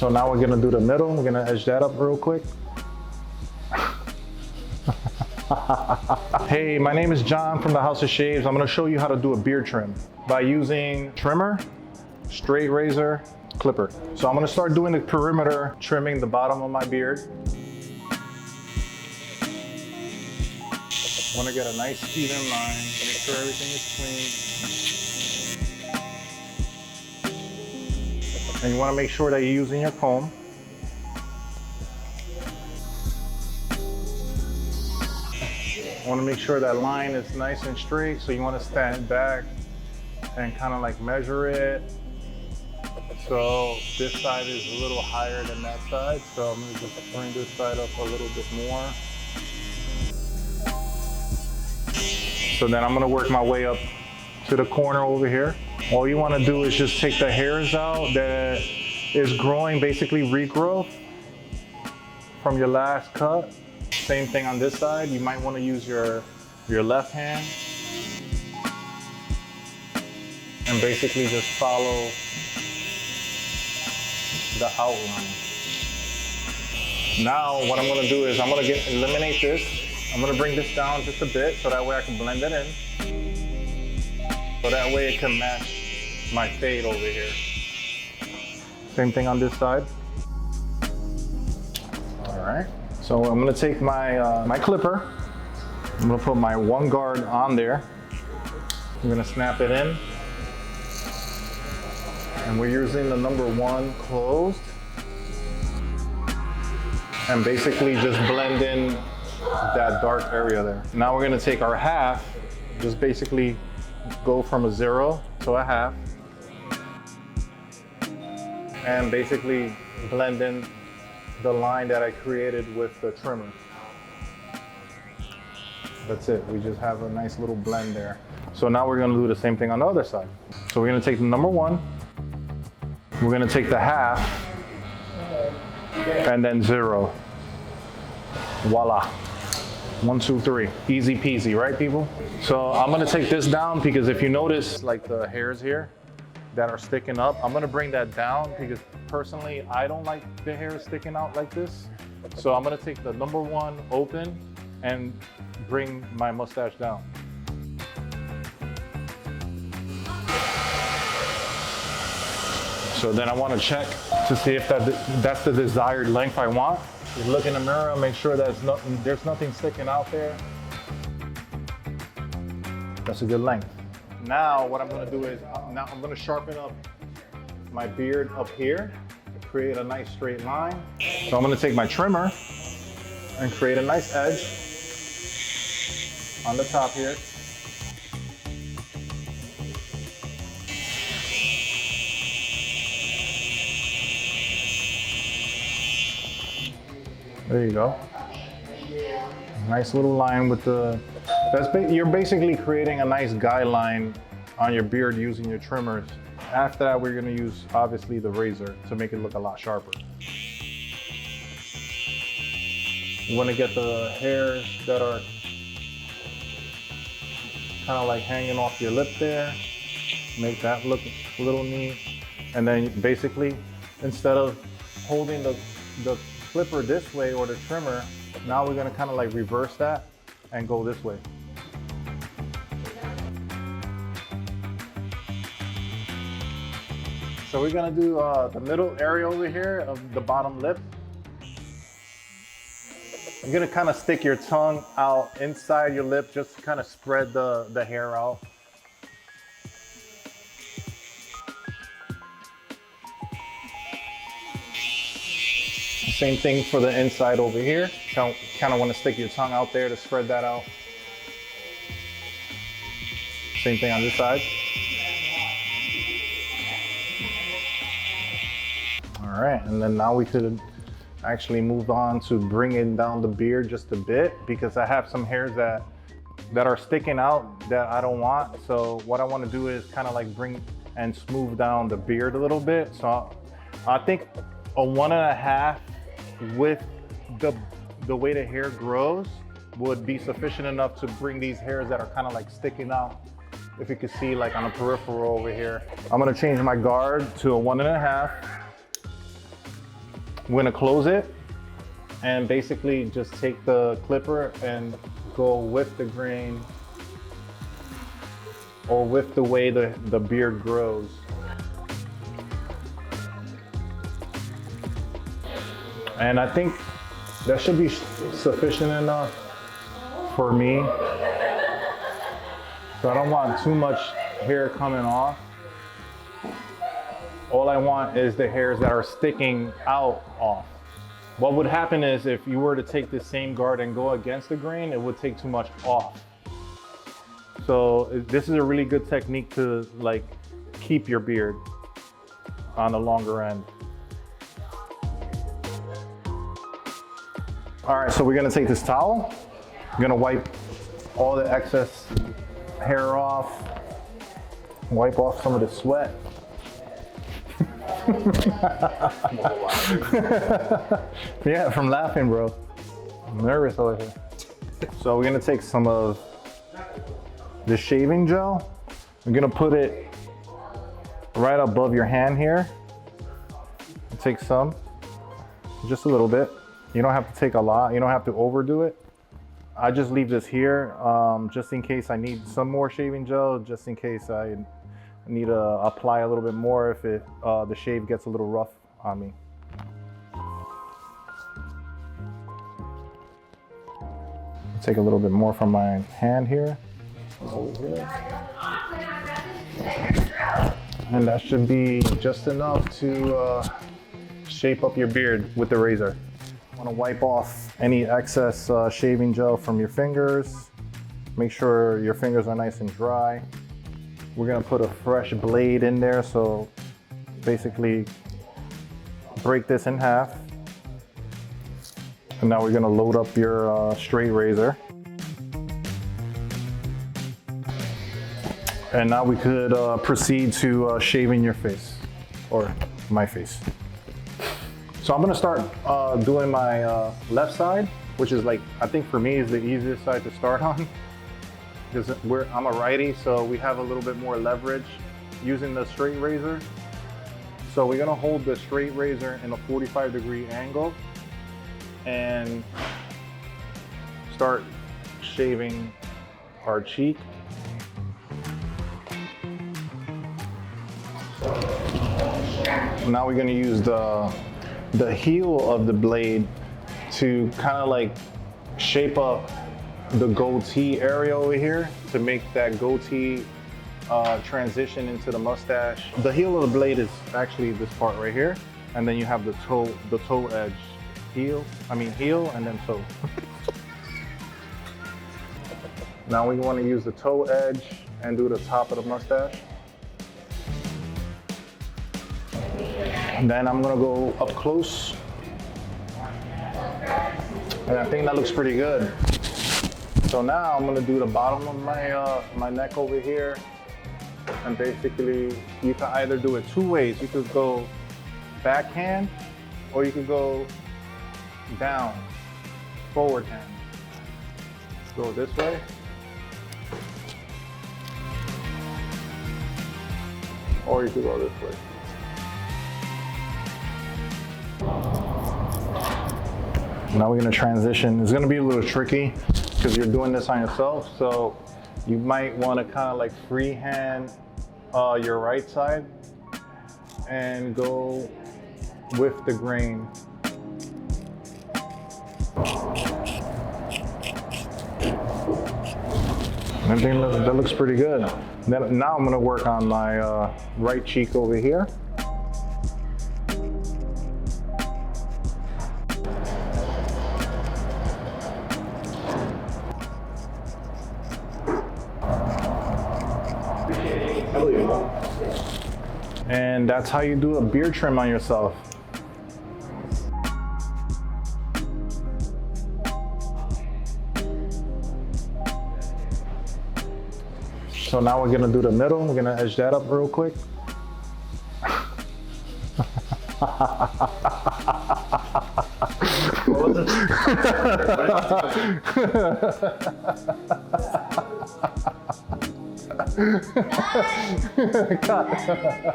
So now we're gonna do the middle. We're gonna edge that up real quick. Hey, my name is John from the House of Shaves. I'm gonna show you how to do a beard trim by using trimmer, straight razor, clipper. So I'm gonna start doing the perimeter, trimming the bottom of my beard. I wanna get a nice even line, make sure everything is clean. And you wanna make sure that you're using your comb. I wanna make sure that line is nice and straight, so you wanna stand back and kind of like measure it. So this side is a little higher than that side, so I'm gonna just bring this side up a little bit more. So then I'm gonna work my way up to the corner over here. All you wanna do is just take the hairs out that is growing, basically regrowth from your last cut. Same thing on this side. You might wanna use your left hand and basically just follow the outline. Now what I'm gonna do is I'm gonna eliminate this. I'm gonna bring this down just a bit so that way I can blend it in. So that way it can match my fade over here. Same thing on this side. All right. So I'm gonna take my, my clipper. I'm gonna put my one guard on there. I'm gonna snap it in. And we're using the number 1 closed. And basically just blend in that dark area there. Now we're gonna take our half, just basically go from a 0 to a half. And basically blend in the line that I created with the trimmer. That's it, we just have a nice little blend there. So now we're gonna do the same thing on the other side. So we're gonna take the number 1, we're gonna take the half, and then 0. Voila. 1, 2, 3. Easy peasy, right people? So I'm gonna take this down because if you notice like the hairs here that are sticking up, I'm gonna bring that down because personally, I don't like the hair sticking out like this. So I'm gonna take the number 1 open and bring my mustache down. So then I wanna check to see if that's the desired length I want. Just look in the mirror and make sure that there's nothing sticking out there. That's a good length. Now what I'm gonna do is, now I'm gonna sharpen up my beard up here to create a nice straight line. So I'm gonna take my trimmer and create a nice edge on the top here. There you go. Nice little line with the, you're basically creating a nice guideline on your beard using your trimmers. After that, we're gonna use, obviously, the razor to make it look a lot sharper. You wanna get the hairs that are kind of like hanging off your lip there. Make that look a little neat. And then basically, instead of holding the clipper this way or the trimmer, now we're gonna kind of like reverse that and go this way. So we're gonna do the middle area over here of the bottom lip. You're gonna kind of stick your tongue out inside your lip just to kind of spread the hair out. Same thing for the inside over here. Kind of want to stick your tongue out there to spread that out. Same thing on this side. All right, and then now we could actually move on to bringing down the beard just a bit because I have some hairs that are sticking out that I don't want. So what I want to do is kind of like bring and smooth down the beard a little bit. So I think a 1.5 with the way the hair grows would be sufficient enough to bring these hairs that are kind of like sticking out. If you can see like on the peripheral over here. I'm gonna change my guard to a 1.5. I'm gonna close it and basically just take the clipper and go with the grain or with the way the beard grows. And I think that should be sufficient enough for me. So I don't want too much hair coming off. All I want is the hairs that are sticking out off. What would happen is if you were to take the same guard and go against the grain, it would take too much off. So this is a really good technique to like keep your beard on the longer end. All right, so we're gonna take this towel. I'm gonna wipe all the excess hair off, wipe off some of the sweat. Yeah, from laughing, bro. I'm nervous over here. So we're gonna take some of the shaving gel. I'm gonna put it right above your hand here. Take some, just a little bit. You don't have to take a lot. You don't have to overdo it. I just leave this here just in case I need some more shaving gel, just in case I need to apply a little bit more if the shave gets a little rough on me. Take a little bit more from my hand here. And that should be just enough to shape up your beard with the razor. Want to wipe off any excess shaving gel from your fingers. Make sure your fingers are nice and dry. We're gonna put a fresh blade in there, so basically break this in half. And now we're gonna load up your straight razor. And now we could proceed to shaving your face, or my face. So I'm gonna start doing my left side, which is like, I think for me is the easiest side to start on. Because I'm a righty, so we have a little bit more leverage using the straight razor. So we're gonna hold the straight razor in a 45-degree angle and start shaving our cheek. Now we're gonna use the heel of the blade to kind of like shape up the goatee area over here to make that goatee transition into the mustache. The heel of the blade is actually this part right here, and then you have the toe edge. Heel and then toe. Now we want to use the toe edge and do the top of the mustache. And then I'm gonna go up close. And I think that looks pretty good. So now I'm gonna do the bottom of my neck over here. And basically, you can either do it two ways. You could go backhand, or you could go down, forward hand. Go this way. Or you could go this way. Now we're gonna transition. It's gonna be a little tricky because you're doing this on yourself, so you might want to kind of like freehand your right side and go with the grain. I think that looks pretty good. Then now I'm gonna work on my right cheek over here. And that's how you do a beard trim on yourself. So now we're gonna do the middle. We're gonna edge that up real quick. God.